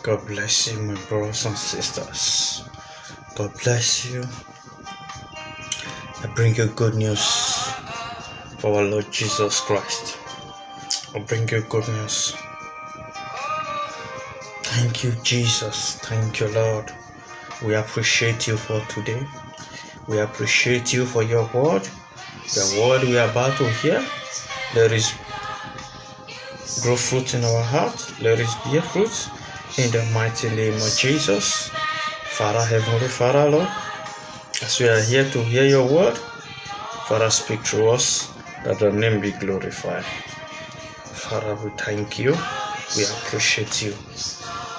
God bless you, my brothers and sisters. God bless you. I bring you good news for our Lord Jesus Christ. I bring you good news. Thank you, Jesus. Thank you, Lord. We appreciate you for today. We appreciate you for your word. The word we are about to hear. Let it grow fruit in our heart. Let it bear fruit in the mighty name of Jesus. Father, Heavenly Father, Lord, as we are here to hear your word, Father, speak through us, that your name be glorified. Father, we thank you. We appreciate you.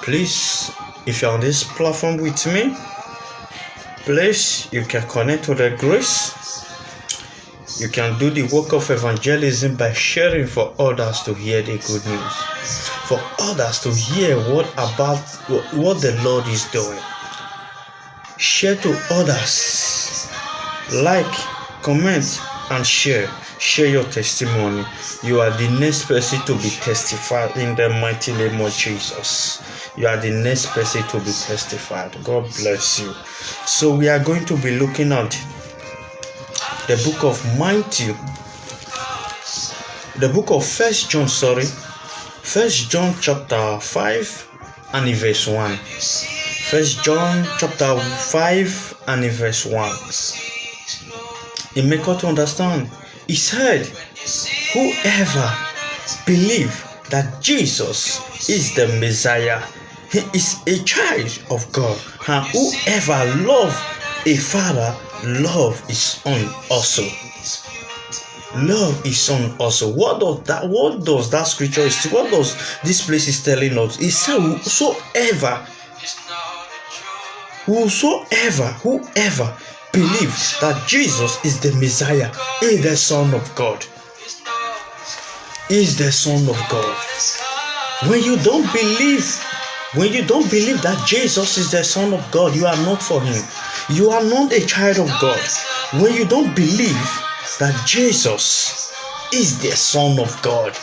Please, if you're on this platform with me, please, you can connect to the grace. You can do the work of evangelism by sharing for others to hear the good news. For others to hear what the Lord is doing. Share to others. Like, comment, and share. Share your testimony. You are the next person to be testified in the mighty name of Jesus. You are the next person to be testified. God bless you. So we are going to be looking at the book of Matthew. The book of First John, First John chapter 5 and verse 1. First John chapter 5 and verse 1. It makes us to understand. He said, whoever believes that Jesus is the Messiah, he is a child of God. And whoever loves a father, love his son also. Love his son also. What does that scripture is? What does this place is telling us? It says, whoever believes that Jesus is the Messiah, is the Son of God. Is the Son of God. When you don't believe that Jesus is the Son of God, you are not for him. You are not a child of God. When you don't believe that Jesus is the Son of God,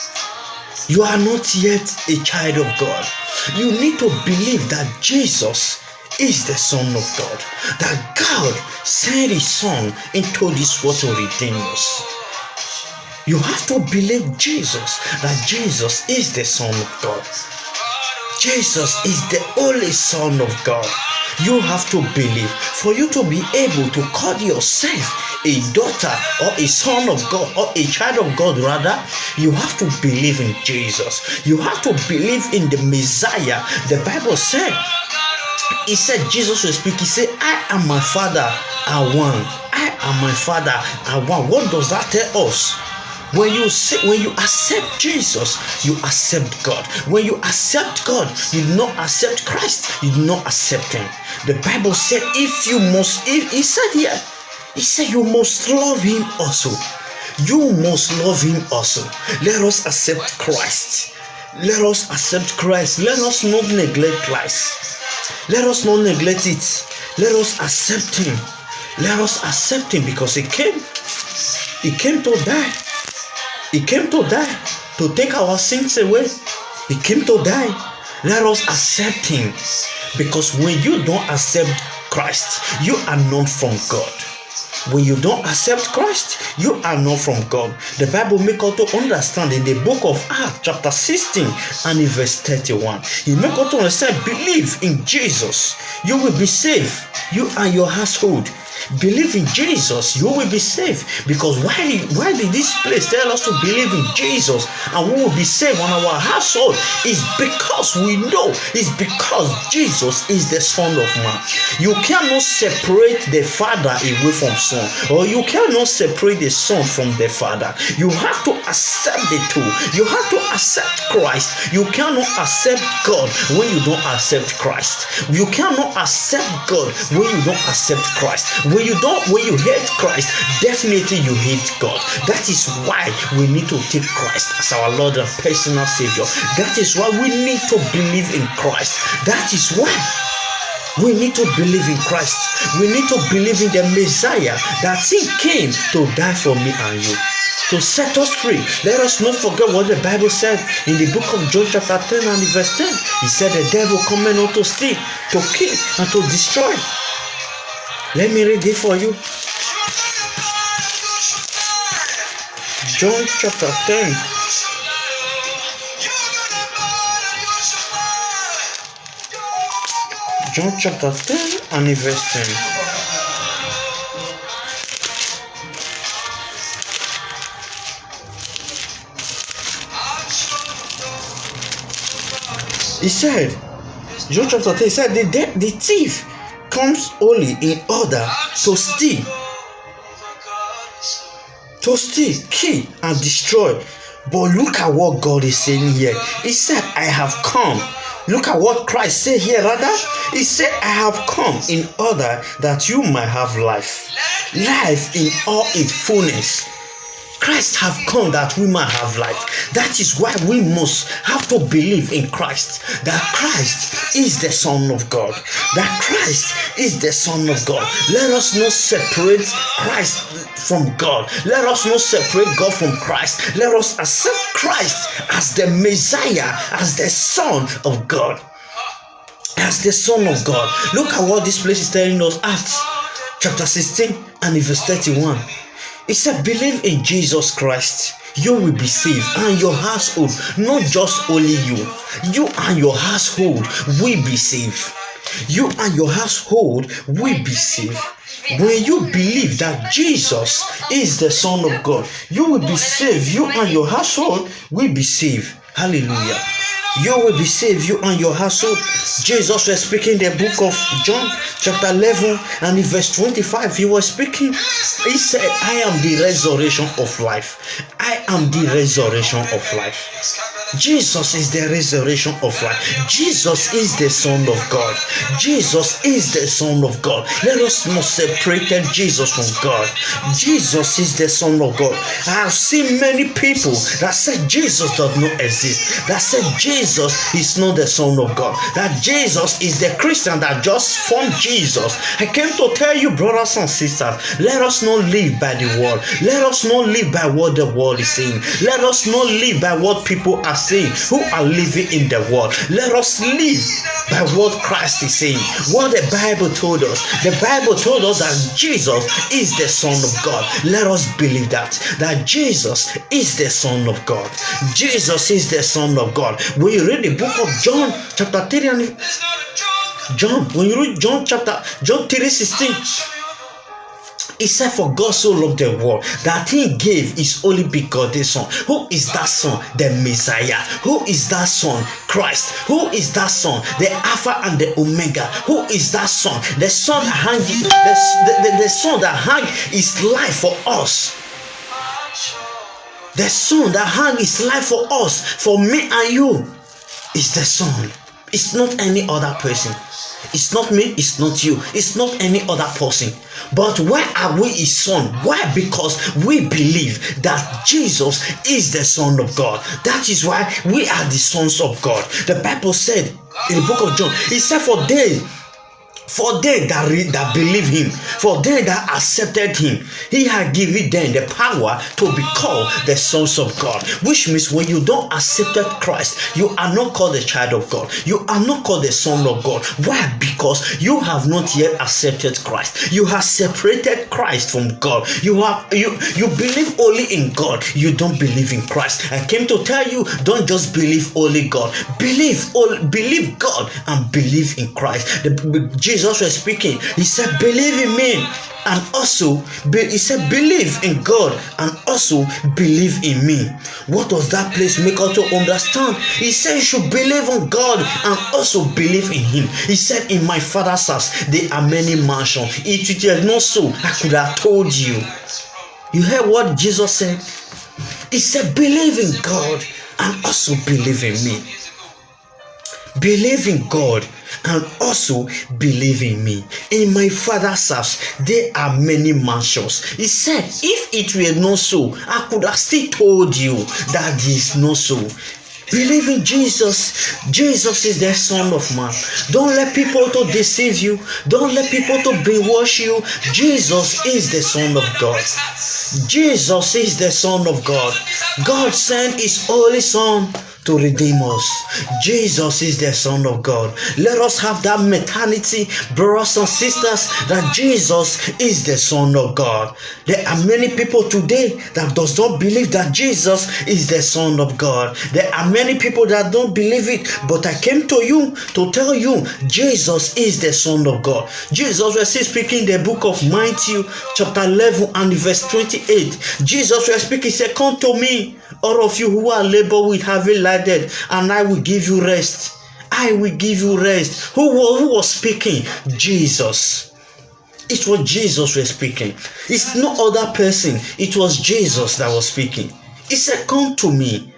you are not yet a child of God. You need to believe that Jesus is the Son of God. That God sent his Son into this world to redeem us. You have to believe Jesus, that Jesus is the Son of God. Jesus is the only Son of God. You have to believe. For you to be able to call yourself a daughter or a son of God or a child of God rather, you have to believe in Jesus. You have to believe in the Messiah. The Bible said, he said, Jesus will speak. He said, I and my Father are one. I and my Father are one. What does that tell us? When you accept Jesus, you accept God. When you accept God, you do not accept Christ. You do not accept him. The Bible said, he said you must love him also. You must love him also. Let us accept Christ. Let us accept Christ. Let us not neglect Christ. Let us not neglect it. Let us accept him. Let us accept him because he came to die. He came to die to take our sins away. He came to die. Let us accept him. Because when you don't accept Christ, you are not from God. When you don't accept Christ, you are not from God. The Bible makes us to understand in the book of Acts chapter 16 and in verse 31. He makes us to understand, believe in Jesus, you will be saved, you and your household. Believe in Jesus, you will be saved. Because why did this place tell us to believe in Jesus and we will be saved on our household? Is because we know, it's because Jesus is the Son of Man. You cannot separate the Father away from Son, or you cannot separate the Son from the Father. You have to accept the two. You have to accept Christ. You cannot accept God when you don't accept Christ. You cannot accept God when you don't accept Christ. When you hate Christ, definitely you hate God. That is why we need to take Christ as our Lord and personal Savior. That is why we need to believe in Christ. That is why we need to believe in Christ. We need to believe in the Messiah, that he came to die for me and you. to set us free. Let us not forget what the Bible said in the book of John chapter 10 and verse 10. He said the devil coming not to steal, to kill, and to destroy. Let me read it for you. John chapter 10. John chapter 10 and verse 10. He said, John chapter 10, he said, the thief comes only in order to steal, kill, and destroy. But look at what God is saying here. He said, I have come. Look at what Christ said here, rather. He said, I have come in order that you might have life. Life in all its fullness. Christ have come that we might have life. That is why we must have to believe in Christ. That Christ is the Son of God. That Christ is the Son of God. Let us not separate Christ from God. Let us not separate God from Christ. Let us accept Christ as the Messiah, as the Son of God. As the Son of God. Look at what this place is telling us. Acts chapter 16 and verse 31. It said, believe in Jesus Christ, you will be saved, and your household. Not just only you. You and your household will be saved. You and your household will be saved. When you believe that Jesus is the Son of God, you will be saved. You and your household will be saved. Hallelujah. You will be saved, you and your household. Jesus was speaking in the book of John chapter 11 and in verse 25. He was speaking. He said, I am the resurrection of life. I am the resurrection of life. Jesus is the resurrection of life. Jesus is the Son of God. Jesus is the Son of God. Let us not separate Jesus from God. Jesus is the Son of God. I have seen many people that said Jesus does not exist. That said Jesus is not the Son of God. That Jesus is the Christian that just formed Jesus. I came to tell you, brothers and sisters, let us not live by the world. Let us not live by what the world is saying. Let us not live by what people are saying who are living in the world. Let us live by what Christ is saying, what the Bible told us. The Bible told us that Jesus is the Son of God. Let us believe that Jesus is the Son of God. Jesus is the Son of God. When you read the book of John chapter 3 and when you read John 3:16, it said, for God so loved the world that he gave his only begotten Son. Who is that Son? The Messiah. Who is that Son? Christ. Who is that Son? The Alpha and the Omega. Who is that Son? The Son that hung the Son that hung his life for us. The Son that hung his life for us, for me and you, is the Son. It's not any other person. It's not me, it's not you, it's not any other person. But why are we his son? Why? Because we believe that Jesus is the Son of God. That is why we are the sons of God. The Bible said in the book of John, it said, for they that believe him, for they that accepted him, he had given them the power to be called the sons of God. Which means when you don't accept Christ, you are not called the child of God. You are not called the son of God. Why? Because you have not yet accepted Christ. You have separated Christ from God. You believe only in God. You don't believe in Christ. I came to tell you, don't just believe only God. Believe God and believe in Christ. Jesus was speaking. He said, believe in me, and also he said, believe in God and also believe in me. What does that place make us to understand? He said you should believe in God and also believe in him. He said, in my Father's house there are many mansions. If it is not so, I could have told you. You heard what Jesus said? He said, believe in God and also believe in me. Believe in God and also believe in me. In my Father's house there are many mansions. He said, if it were not so, I could have still told you that it is not so. Believe in Jesus. Jesus is the Son of Man. Don't let people to deceive you. Don't let people to brainwash you. Jesus is the Son of God. Jesus is the Son of God. God sent His only Son to redeem us. Jesus is the Son of God. Let us have that mentality, brothers and sisters, that Jesus is the Son of God. There are many people today that does not believe that Jesus is the Son of God. There are many people that don't believe it, but I came to you to tell you Jesus is the Son of God. Jesus was speaking in the book of Matthew chapter 11 and verse 28. Jesus was speaking, he said, "Come to me, all of you who are labor with heavy laden, and I will give you rest." I will give you rest. Who was speaking? Jesus. It was Jesus was speaking. It's no other person. It was Jesus that was speaking. He said, "Come to me,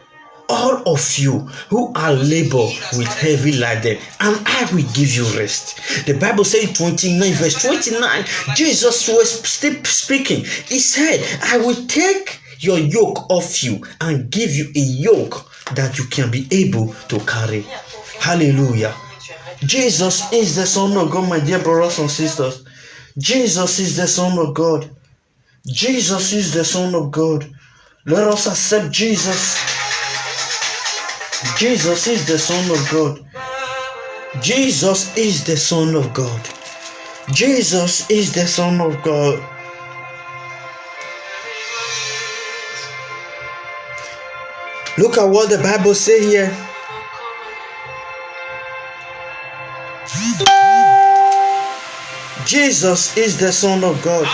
all of you who are labor with heavy laden, and I will give you rest." The Bible says 29 verse 29, Jesus was still speaking. He said, "I will take your yoke off you and give you a yoke that you can be able to carry." Hallelujah. Jesus is the Son of God, my dear brothers and sisters. Jesus is the Son of God. Jesus is the Son of God. Let us accept Jesus. Jesus is the Son of God. Jesus is the Son of God. Jesus is the Son of God. Look at what the Bible says here. Jesus is the Son of God.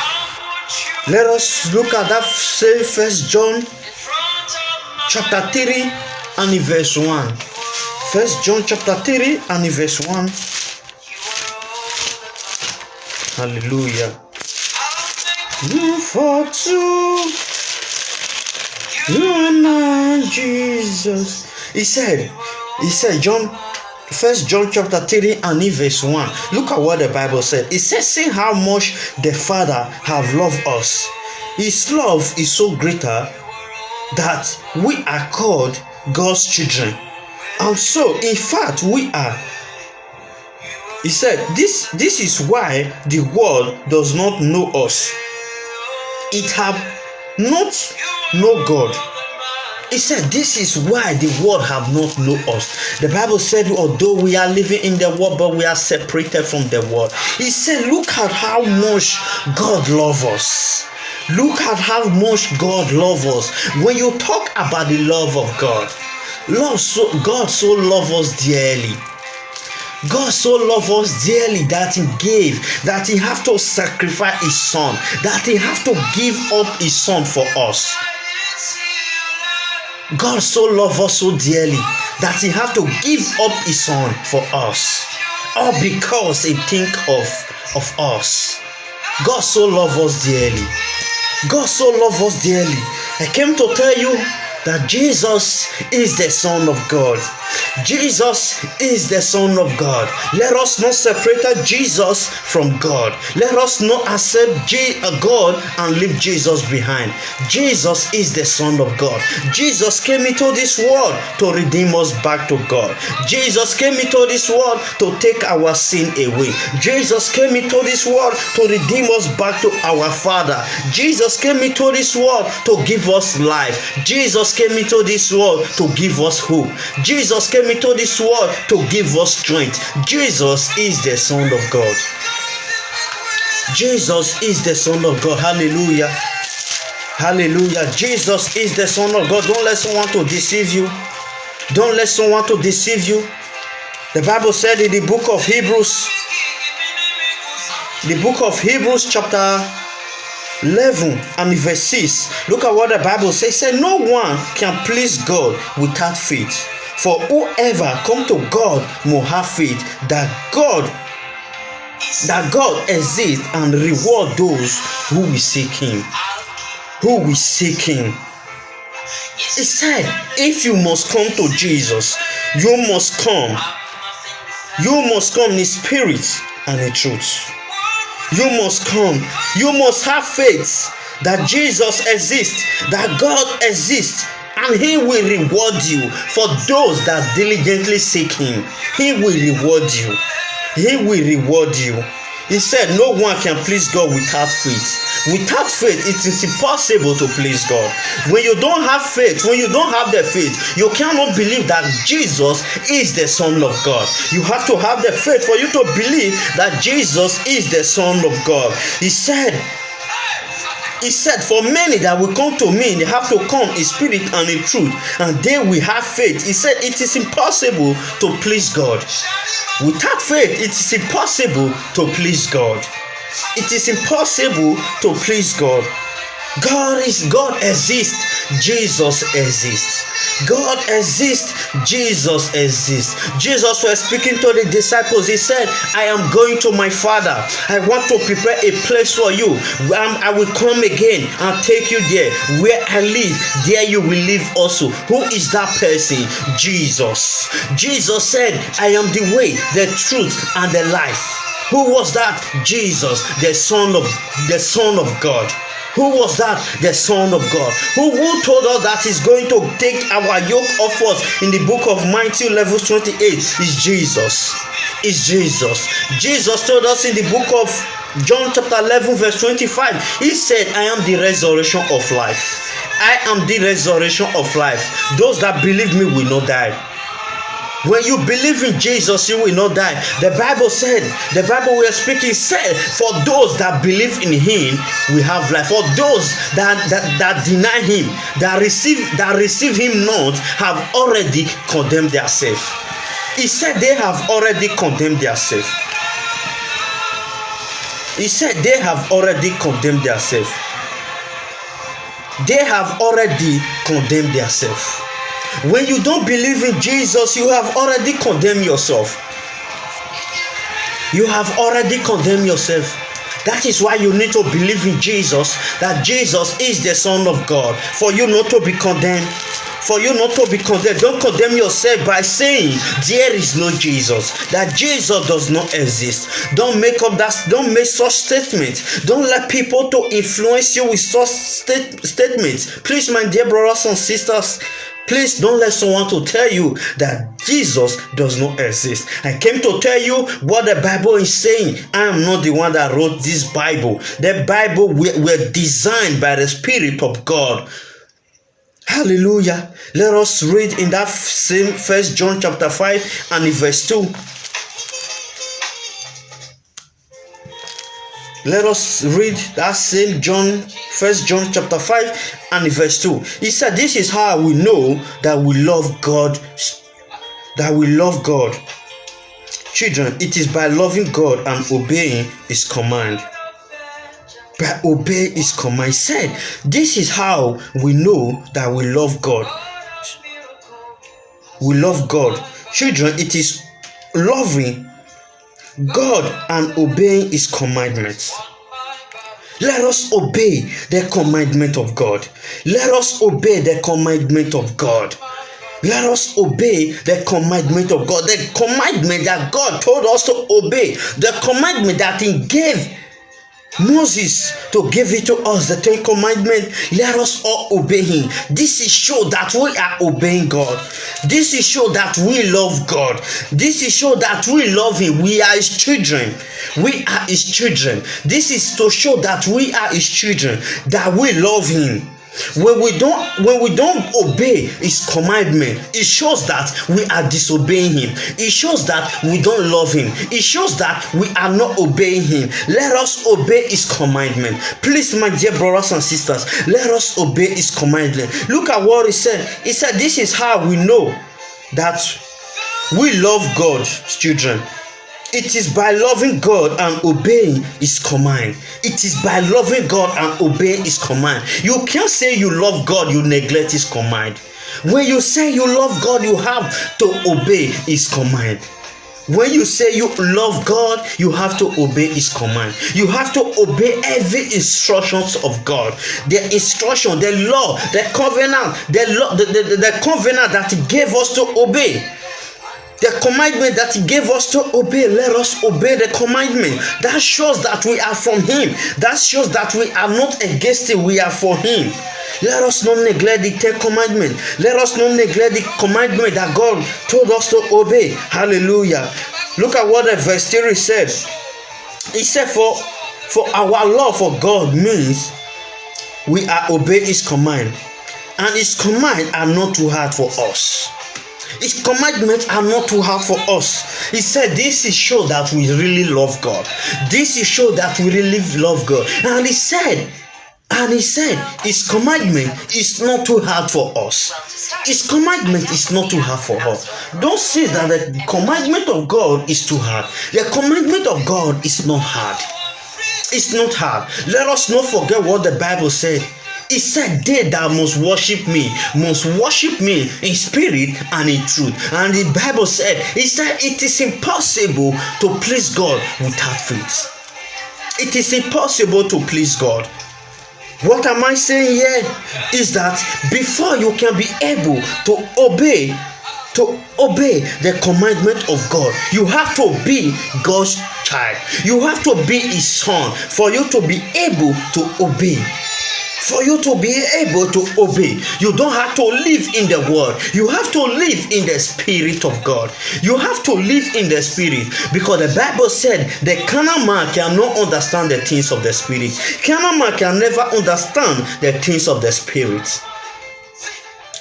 Let us look at that same First John chapter 3 and verse 1. First John chapter 3 and verse 1. Hallelujah. You for two, you and I, Jesus. He said, John, First John chapter 3 and verse 1. Look at what the Bible said. It says, "See how much the Father have loved us. His love is so greater that we are called God's children. And so, in fact, we are." He said, this is why the world does not know us. It have not know God. He said, this is why the world have not known us. The Bible said, although we are living in the world, but we are separated from the world. He said, look at how much God loves us. Look at how much God loves us. When you talk about the love of God, God so loves us dearly. God so loved us dearly that He gave, that He have to sacrifice His Son, that He have to give up His Son for us. God so loved us so dearly that He have to give up His Son for us, all because He think of us. God so loved us dearly. God so loved us dearly. I came to tell you that Jesus is the Son of God. Jesus is the Son of God. Let us not separate Jesus from God. Let us not accept God and leave Jesus behind. Jesus is the Son of God. Jesus came into this world to redeem us back to God. Jesus came into this world to take our sin away. Jesus came into this world to redeem us back to our Father. Jesus came into this world to give us life. Jesus came into this world to give us hope. Jesus came into this world to give us strength. Jesus is the Son of God. Jesus is the Son of God. Hallelujah. Hallelujah. Jesus is the Son of God. Don't let someone to deceive you. Don't let someone to deceive you. The Bible said in the book of Hebrews chapter 11 and verse 6. Look at what the Bible says. It said, no one can please God without faith. For whoever come to God must have faith that God exists and reward those who will seek Him. Who will seek Him. He said, if you must come to Jesus, you must come. You must come in spirit and in truth. You must come. You must have faith that Jesus exists, that God exists, and he will reward you for those that diligently seek him. He will reward you. He will reward you. He said no one can please God without faith. Without faith, it is impossible to please God. When you don't have faith, when you don't have the faith, you cannot believe that Jesus is the Son of God. You have to have the faith for you to believe that Jesus is the Son of God. He said, for many that will come to me, they have to come in spirit and in truth, and they will have faith. He said it is impossible to please God. Without faith, it is impossible to please God. It is impossible to please God. God exists. Jesus exists. God exists. Jesus exists. Jesus was speaking to the disciples. He said, I am going to my Father. I want to prepare a place for you. I will come again and take you there. Where I live, there you will live also. Who is that person? Jesus. Jesus said, I am the way, the truth, and the life. Who was that? Jesus, the Son of God. Who was that? The Son of God. Who told us that he's going to take our yoke off us in the book of Matthew 11:28 is Jesus. Is Jesus. Jesus told us in the book of John chapter 11 verse 25. He said, I am the resurrection of life. I am the resurrection of life. Those that believe me will not die. When you believe in Jesus, you will not die. The Bible we are speaking said, for those that believe in him, we have life. For those that deny him, that receive him not, have already condemned themselves. He said they have already condemned themselves. He said they have already condemned themselves. They have already condemned themselves. When you don't believe in Jesus, you have already condemned yourself. You have already condemned yourself. That is why you need to believe in Jesus, that Jesus is the Son of God, for you not to be condemned. For you not to be condemned. Don't condemn yourself by saying there is no Jesus, that Jesus does not exist. Don't make such statements. Don't let people to influence you with such statements. Please, my dear brothers and sisters, please don't let someone to tell you that Jesus does not exist. I came to tell you what the Bible is saying. I am not the one that wrote this Bible. The Bible were designed by the Spirit of God. Hallelujah. Let us read in that same 1 John chapter 5 and in verse 2. Let us read that same 1 John chapter 5 and in verse 2. He said, this is how we know that we love God. That we love God. Children, it is by loving God and obeying his command. By obey his command. He said, this is how we know that we love God. We love God. Children, it is loving God and obeying his commandments. Let us obey the commandment of God. Let us obey the commandment of God. Let us obey the commandment of God. The commandment that God told us to obey. The commandment that he gave Moses to give it to us, the 10 commandments. Let us all obey him. This is show that we are obeying God. This is show that we love God. This is show that we love him. We are his children. We are his children. This is to show that we are his children, that we love him. When we don't obey his commandment, it shows that we are disobeying him. It shows that we don't love him. It shows that we are not obeying him. Let us obey his commandment. Please, my dear brothers and sisters, let us obey his commandment. Look at what he said. He said, this is how we know that we love God's children. It is by loving God and obeying his command. It is by loving God and obeying his command. You can't say you love God, you neglect his command. When you say you love God, you have to obey his command. When you say you love God, you have to obey his command. You have to obey every instructions of God. The instruction, the law, the covenant, the covenant that he gave us to obey. The commandment that he gave us to obey, let us obey the commandment. That shows that we are from him. That shows that we are not against him, we are for him. Let us not neglect the 10 commandments. Let us not neglect the commandment that God told us to obey. Hallelujah. Look at what the verse 3 said. He said, for our love for God means we are obey his command. And his commands are not too hard for us. His commandments are not too hard for us. He said this is show that we really love God. This is show that we really love God. And he said his commandment is not too hard for us. His commandment is not too hard for us. Don't say that the commandment of God is too hard. The commandment of God is not hard. It's not hard. Let us not forget what the Bible said. He said, they that must worship me in spirit and in truth. And the Bible said, it is impossible to please God without faith. It is impossible to please God. What am I saying here? Is that before you can be able to obey the commandment of God, you have to be God's child. You have to be his son for you to be able to obey. For you to be able to obey, you don't have to live in the world. You have to live in the spirit of God. You have to live in the spirit, because the Bible said the carnal man cannot understand the things of the spirit. Carnal man can never understand the things of the spirit.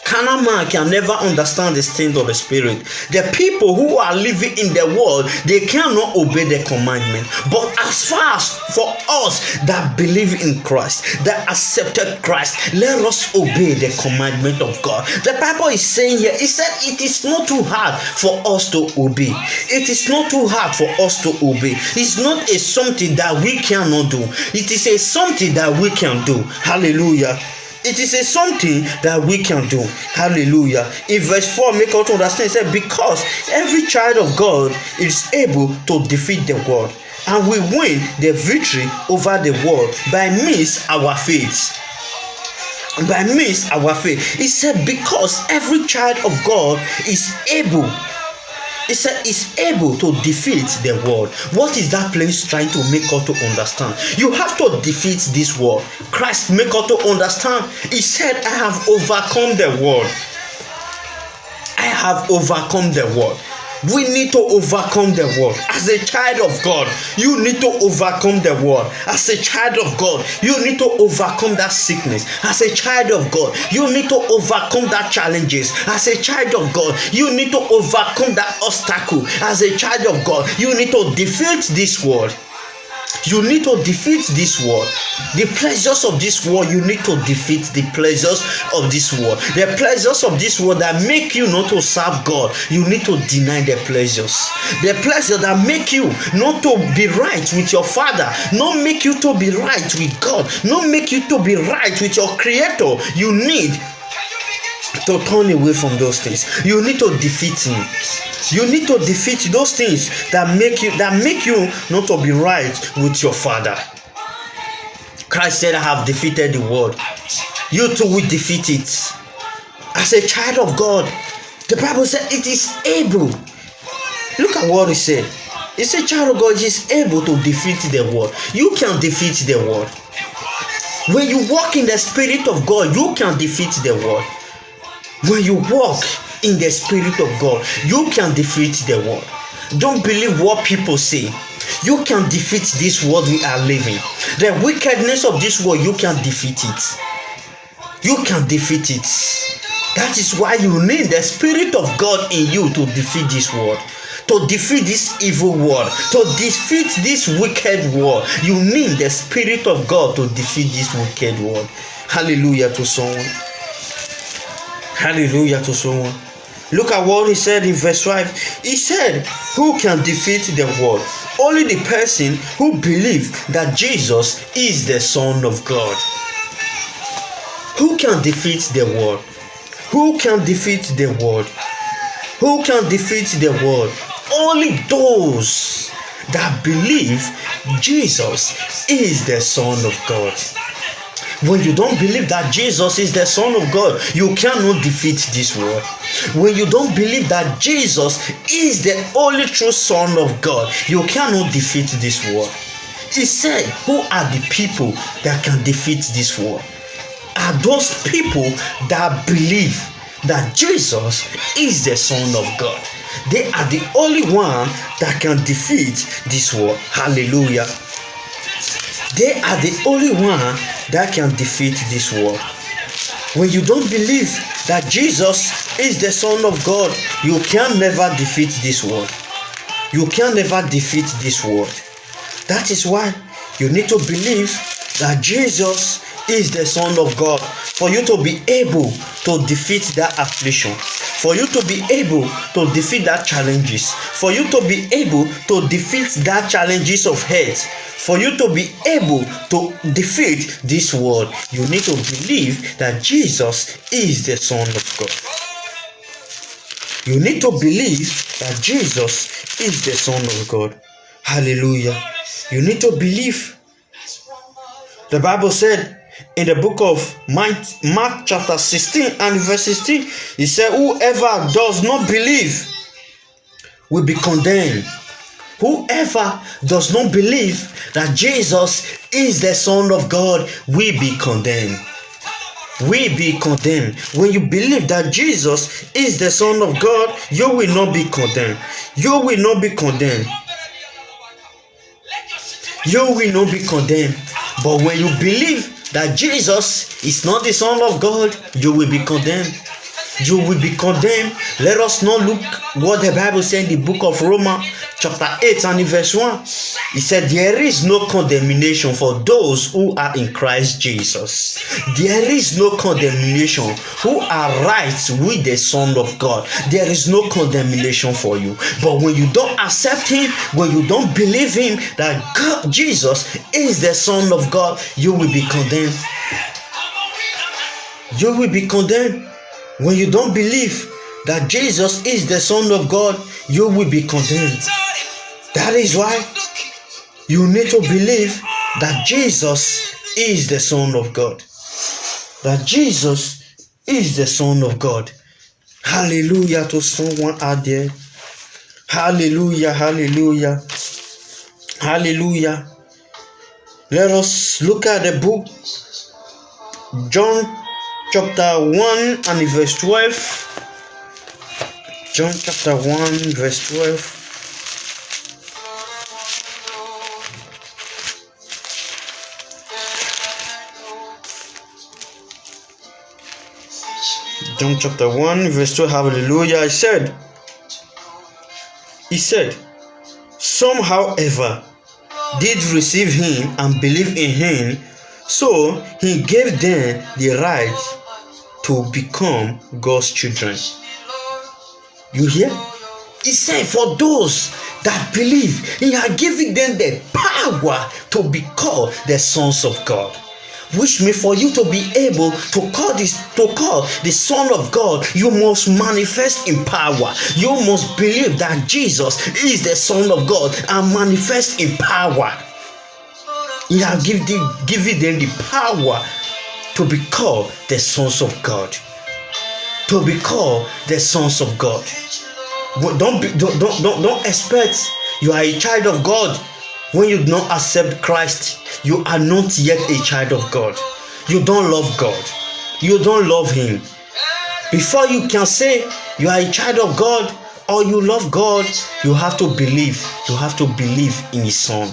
Carnal man can never understand the things of the spirit. The people who are living in the world, they cannot obey the commandment. But as far as for us that believe in Christ, that accepted Christ, let us obey the commandment of God. The Bible is saying here, it said it is not too hard for us to obey. It is not too hard for us to obey. It's not a something that we cannot do. It is a something that we can do. Hallelujah. It is a something that we can do. Hallelujah. In verse 4, make us understand, it said, because every child of God is able to defeat the world, and we win the victory over the world by means our faith. By means our faith. He said, because every child of God is able. He said is able to defeat the world. What is that place trying to make us to understand? You have to defeat this world. Christ make us to understand. He said, I have overcome the world. I have overcome the world. We need to overcome the world. As a child of God, you need to overcome the world. As a child of God, you need to overcome that sickness. As a child of God, you need to overcome that challenges. As a child of God, you need to overcome that obstacle. As a child of God, you need to defeat this world. You need to defeat this world. The pleasures of this world, you need to defeat the pleasures of this world. The pleasures of this world that make you not to serve God, you need to deny the pleasures. The pleasures that make you not to be right with your Father, not make you to be right with God, not make you to be right with your Creator, you need to turn away from those things. You need to defeat him. You need to defeat those things that make you not to be right with your Father. Christ said, I have defeated the world. You too will defeat it. As a child of God, the Bible said it is able. Look at what it said. It's a child of God is able to defeat the world. You can defeat the world. When you walk in the Spirit of God, you can defeat the world. When you walk in the Spirit of God, you can defeat the world. Don't believe what people say. You can defeat this world we are living. The wickedness of this world, you can defeat it. You can defeat it. That is why you need the Spirit of God in you to defeat this world. To defeat this evil world. To defeat this wicked world. You need the Spirit of God to defeat this wicked world. Hallelujah to someone. Hallelujah to someone. Look at what he said in verse 5. He said, who can defeat the world? Only the person who believes that Jesus is the Son of God. Who can defeat the world? Who can defeat the world? Who can defeat the world? Only those that believe Jesus is the Son of God. When you don't believe that Jesus is the Son of God, you cannot defeat this world. When you don't believe that Jesus is the only true Son of God, you cannot defeat this world. He said, who are the people that can defeat this world? are those people that believe that Jesus is the Son of God. They are the only one that can defeat this world. Hallelujah. They are the only one that can defeat this world. When you don't believe that Jesus is the Son of God, you can never defeat this world. You can never defeat this world. That is why you need to believe that Jesus is the Son of God for you to be able to defeat that affliction, for you to be able to defeat that challenges, for you to be able to defeat that challenges of health, for you to be able to defeat this world. You need to believe that Jesus is the Son of God. You need to believe that Jesus is the Son of God. Hallelujah. You need to believe. The Bible said in the book of Mark chapter 16 and verse 16, it said, whoever does not believe will be condemned. Whoever does not believe that Jesus is the Son of God will be condemned. Will be condemned. When you believe that Jesus is the Son of God, you will not be condemned. You will not be condemned. You will not be condemned. But when you believe that Jesus is not the Son of God, you will be condemned. You will be condemned. Let us not look what the Bible said in the book of Romans chapter 8 and verse 1. It said there is no condemnation for those who are in Christ Jesus. There is no condemnation who are right with the Son of God. There is no condemnation for you. But when you don't accept him, when you don't believe him that God, Jesus is the Son of God, you will be condemned. You will be condemned. When you don't believe that Jesus is the Son of God, you will be condemned. That is why you need to believe that Jesus is the Son of God. That Jesus is the Son of God. Hallelujah to someone out there. Hallelujah, hallelujah, hallelujah. Let us look at the book John chapter 1 and verse 12. John chapter 1 verse 12. John chapter 1 verse 12. Hallelujah. He said, some however did receive him and believe in him, so he gave them the right to become God's children. You hear? He said for those that believe, he had given them the power to be called the sons of God. Which means for you to be able to call the Son of God, you must manifest in power. You must believe that Jesus is the Son of God and manifest in power. He has given them the power to be called the sons of God. To be called the sons of God. Don't expect you are a child of God when you do not accept Christ. You are not yet a child of God. You don't love God. You don't love him. Before you can say you are a child of God or you love God, you have to believe. You have to believe in his Son.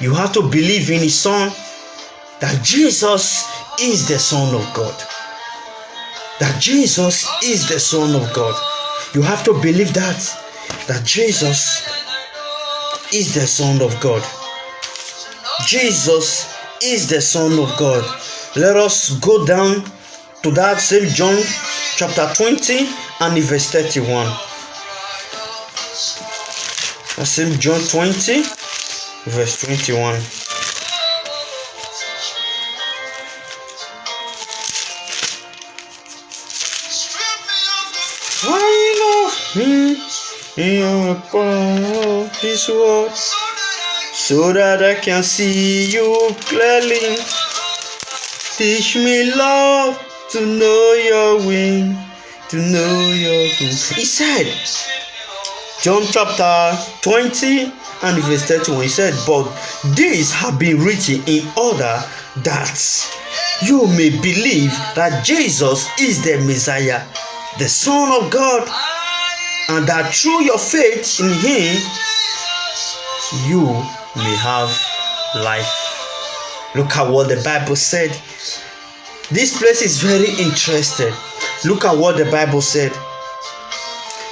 You have to believe in his Son, that Jesus is the Son of God. That Jesus is the Son of God. You have to believe that Jesus is the Son of God. Jesus is the Son of God. Let us go down to that same John chapter 20 and verse 31. That same John 20 verse 21. I love me in your power, his word, so that I can see you clearly. Teach me, Lord, to know your will, to know your will. He said, John chapter 20 and verse 31, he said, but these have been written in order that you may believe that Jesus is the Messiah, the Son of God, and that through your faith in him, you may have life. Look at what the Bible said. This place is very interesting. Look at what the Bible said.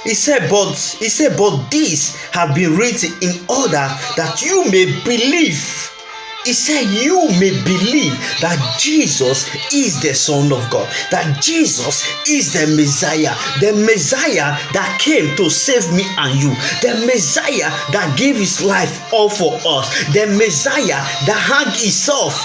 He said, but these have been written in order that you may believe. He said, you may believe that Jesus is the Son of God, that Jesus is the Messiah that came to save me and you, the Messiah that gave his life all for us, the Messiah that hung himself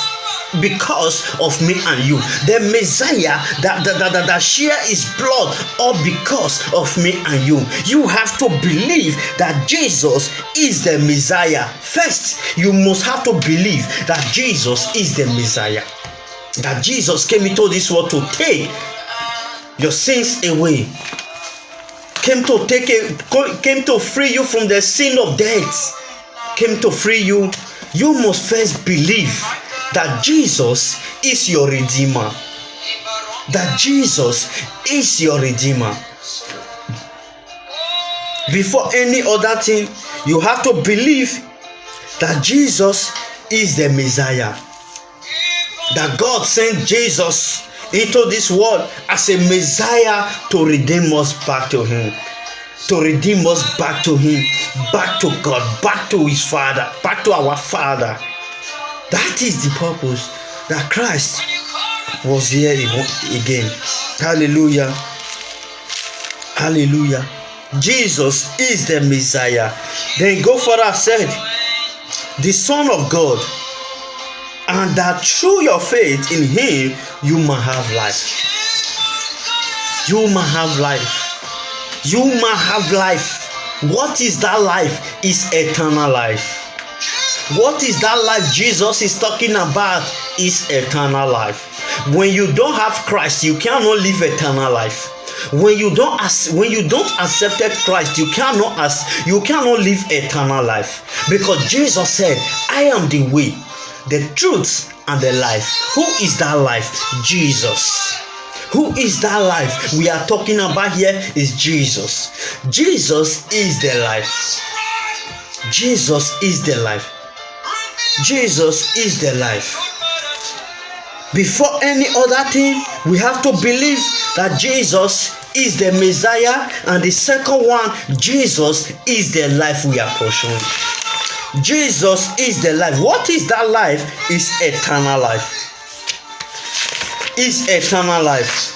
because of me and you, the Messiah that share his blood all because of me and you. You have to believe that Jesus is the Messiah. First, you must have to believe that Jesus is the Messiah, that Jesus came into this world to take your sins away, came to free you from the sin of death, came to free you. You must first believe that Jesus is your Redeemer. That Jesus is your Redeemer. Before any other thing, you have to believe that Jesus is the Messiah. That God sent Jesus into this world as a Messiah to redeem us back to him. To redeem us back to him, back to God, back to his Father, back to our Father. That is the purpose that Christ was here again. Hallelujah. Hallelujah. Jesus is the Messiah. Then go further, said, the Son of God, and that through your faith in him, you might have life. You might have life. You might have life. What is that life? Is eternal life. What is that life Jesus is talking about? Is eternal life. When you don't have Christ, you cannot live eternal life. When you don't accept Christ, you cannot live eternal life. Because Jesus said, I am the way, the truth, and the life. Who is that life? Jesus. Who is that life we are talking about here? Is Jesus. Jesus is the life. Jesus is the life. Jesus is the life. Before any other thing, we have to believe that Jesus is the Messiah, and the second one, Jesus is the life we are pursuing. Jesus is the life. What is that life? Is eternal life. Is eternal life.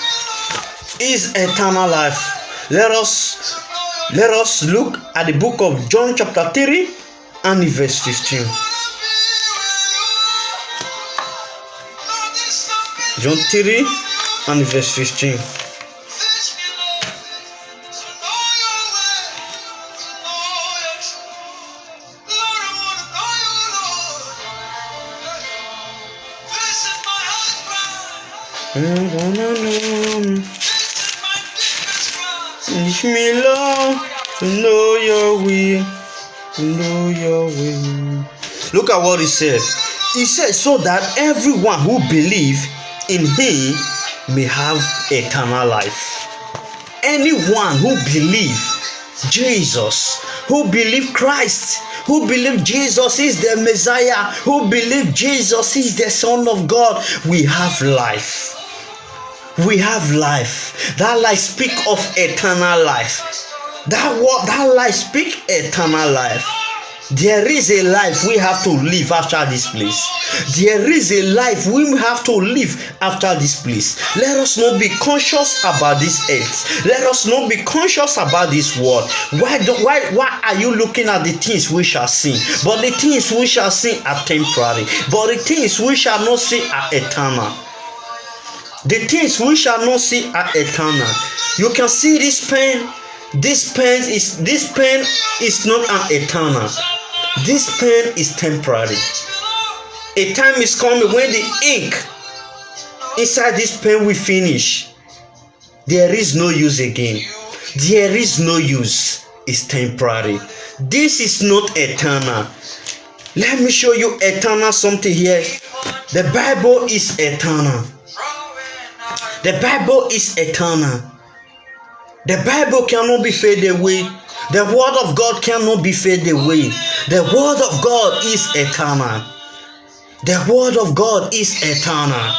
Is eternal life. Let us look at the book of John chapter 3 and verse 15. John 3 and verse 15. Teach me, Lord, to know your will, to know your will. Look at what he said. He said, so that everyone who believes in him may have eternal life. Anyone who believes Jesus, who believes Christ, who believes Jesus is the Messiah, who believes Jesus is the Son of God, we have life. We have life. That life speak of eternal life. That life speak eternal life. There is a life we have to live after this place. There is a life we have to live after this place. Let us not be conscious about this earth. Let us not be conscious about this world. Why are you looking at the things we shall see? But the things we shall see are temporary. But the things we shall not see are eternal. The things we shall not see are eternal. You can see this pen. This pen is not an eternal. This pen is temporary. A time is coming when the ink inside this pen will finish. There is no use again. There is no use. It's temporary. This is not eternal. Let me show you eternal something here. The Bible is eternal. The Bible is eternal. The Bible cannot be faded away. The word of God cannot be faded away. The word of God is eternal. The word of God is eternal.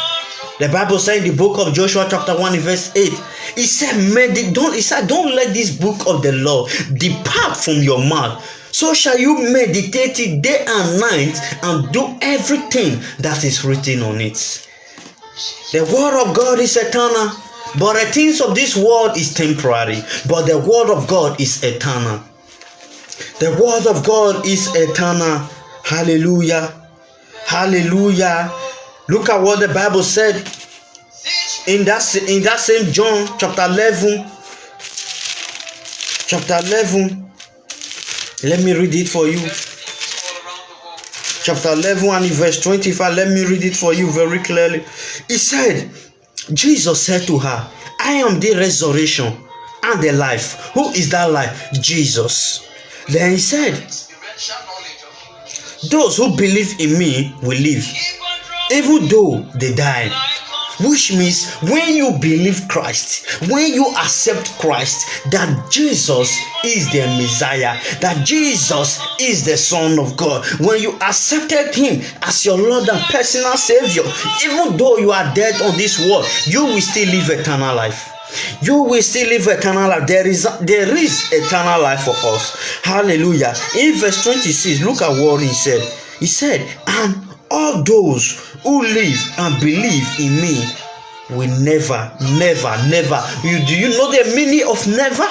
The Bible said in the book of Joshua chapter 1 verse 8, it said, don't let this book of the law depart from your mouth. So shall you meditate it day and night and do everything that is written on it. The word of God is eternal, but the things of this world is temporary. But the word of God is eternal. The word of God is eternal. Hallelujah. Hallelujah. Look at what the Bible said in that same John chapter 11. Chapter 11. Let me read it for you. Chapter 11 and verse 25. Let me read it for you very clearly. He said, Jesus said to her, I am the resurrection and the life. Who is that life? Jesus. Then he said, those who believe in me will live, even though they die. Which means when you believe Christ, when you accept Christ, that Jesus is the Messiah, that Jesus is the Son of God, when you accepted Him as your Lord and personal Savior, even though you are dead on this world, you will still live eternal life. You will still live eternal life. There is eternal life for us. Hallelujah. In verse 26, look at what he said. He said, and all those who live and believe in me will never. Do you know the meaning of never?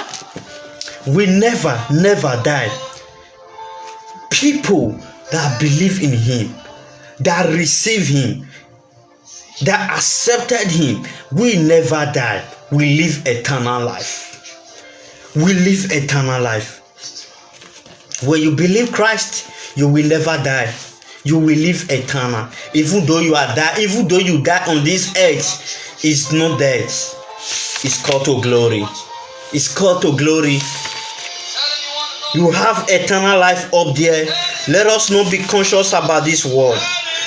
Will never die. People that believe in Him, that receive Him, that accepted Him, will never die. We live eternal life. We live eternal life. When you believe Christ, you will never die. You will live eternal. Even though you die on this earth, it's not death. It's called to glory. It's called to glory. You have eternal life up there. Let us not be conscious about this world.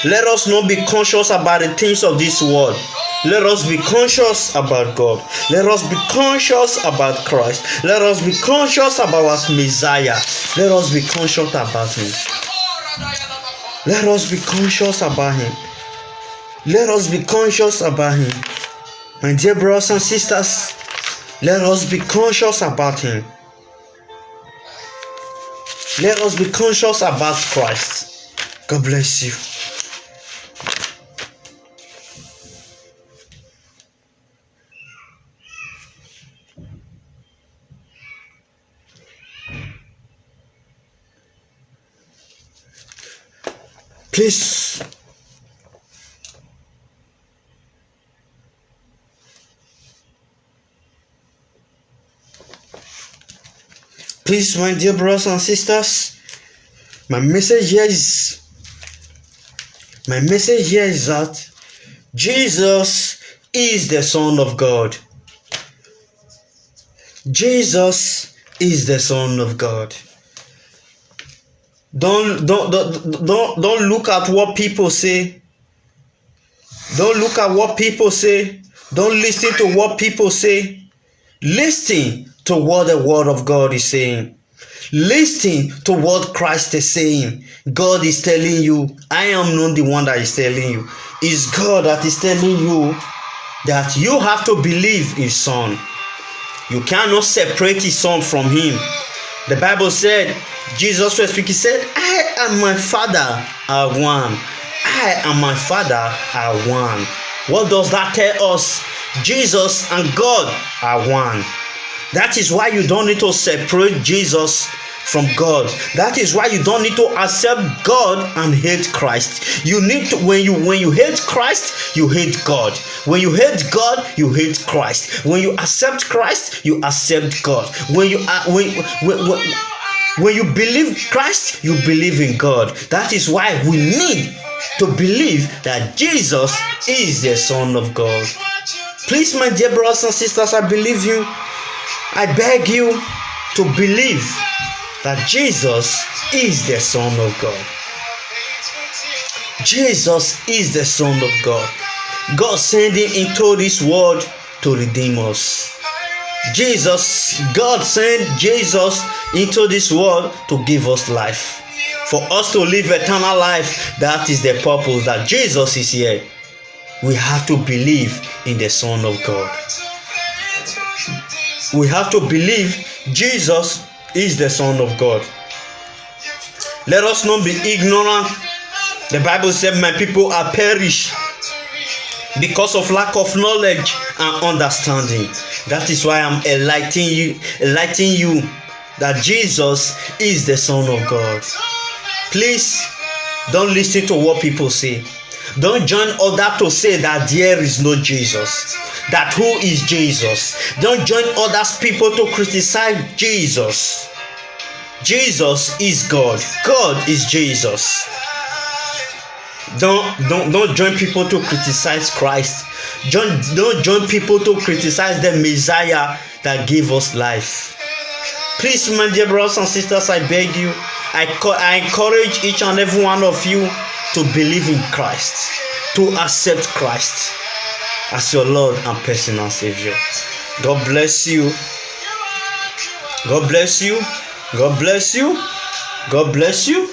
Let us not be conscious about the things of this world. Let us be conscious about God. Let us be conscious about Christ. Let us be conscious about Messiah. Let us be conscious about Him. Let us be conscious about Him. Let us be conscious about Him. My dear brothers and sisters, let us be conscious about Him. Let us be conscious about Christ. God bless you. Please, my dear brothers and sisters, my message here is that Jesus is the Son of God. Jesus is the Son of God. Don't look at what people say. Don't look at what people say. Don't listen to what people say. Listen to what the Word of God is saying. Listen to what Christ is saying. God is telling you. I am not the one that is telling you. It's God that is telling you that you have to believe His Son. You cannot separate His Son from Him. The Bible said, Jesus was speaking, said, I and my Father are one. I and my Father are one. What does that tell us? Jesus and God are one. That is why you don't need to separate Jesus from God. That is why you don't need to accept God and hate Christ. You need to, when you hate Christ, you hate God. When you hate God, you hate Christ. When you accept Christ, you accept God. When you believe Christ, you believe in God. That is why we need to believe that Jesus is the Son of God. Please, my dear brothers and sisters, I believe you. I beg you to believe that Jesus is the Son of God. Jesus is the Son of God. God sent him into this world to redeem us. God sent Jesus into this world to give us life. For us to live eternal life, that is the purpose that Jesus is here. We have to believe in the Son of God. We have to believe Jesus is the Son of God. Let us not be ignorant. The Bible said, my people are perished because of lack of knowledge and understanding. That is why I'm enlightening you that Jesus is the Son of God. Please don't listen to what people say. Don't join others to say that there is no Jesus. That who is Jesus? Don't join others people to criticize Jesus. Jesus is God. God is Jesus. Don't join people to criticize Christ. Don't join people to criticize the Messiah that gave us life. Please, my dear brothers and sisters, I beg you, I encourage each and every one of you to believe in Christ, to accept Christ as your Lord and personal Savior. God bless you. God bless you. God bless you. God bless you.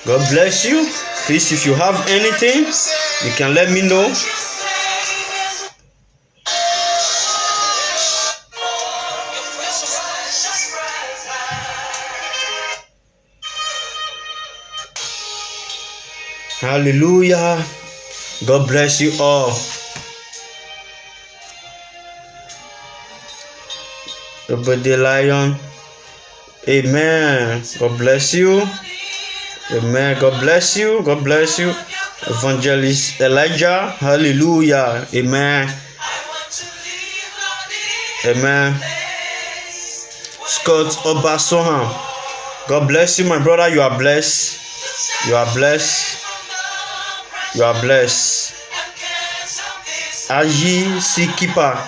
God bless you. Please, if you have anything, you can let me know. Hallelujah. God bless you all. Everybody lion. Amen. God bless you. Amen. God bless you. God bless you. Evangelist Elijah. Hallelujah. Amen. Amen. Scott Obasohan. God bless you, my brother. You are blessed. You are blessed. You are blessed. Aji Sikipa.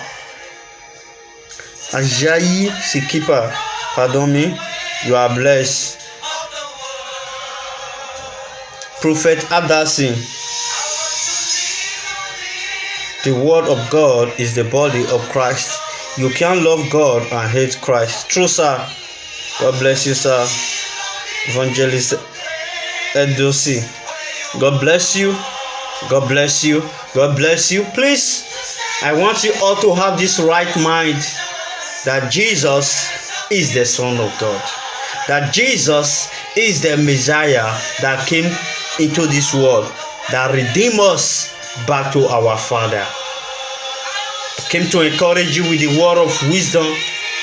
Ajayi Sikipa. Pardon me. You are blessed. Prophet Adasi. The word of God is the body of Christ. You can't love God and hate Christ. True, sir. God bless you, sir. Evangelist Edosi. God bless you. God bless you. God bless you. Please, I want you all to have this right mind that Jesus is the Son of God. That Jesus is the Messiah that came into this world, that redeemed us back to our Father. I came to encourage you with the word of wisdom,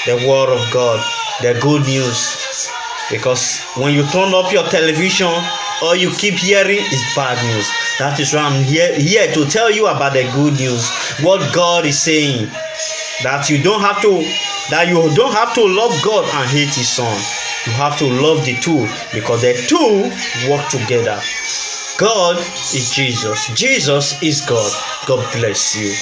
the word of God, the good news. Because when you turn up your television, all you keep hearing is bad news. That is why I'm here to tell you about the good news. What God is saying. That you don't have to love God and hate His Son. You have to love the two, because the two work together. God is Jesus. Jesus is God. God bless you.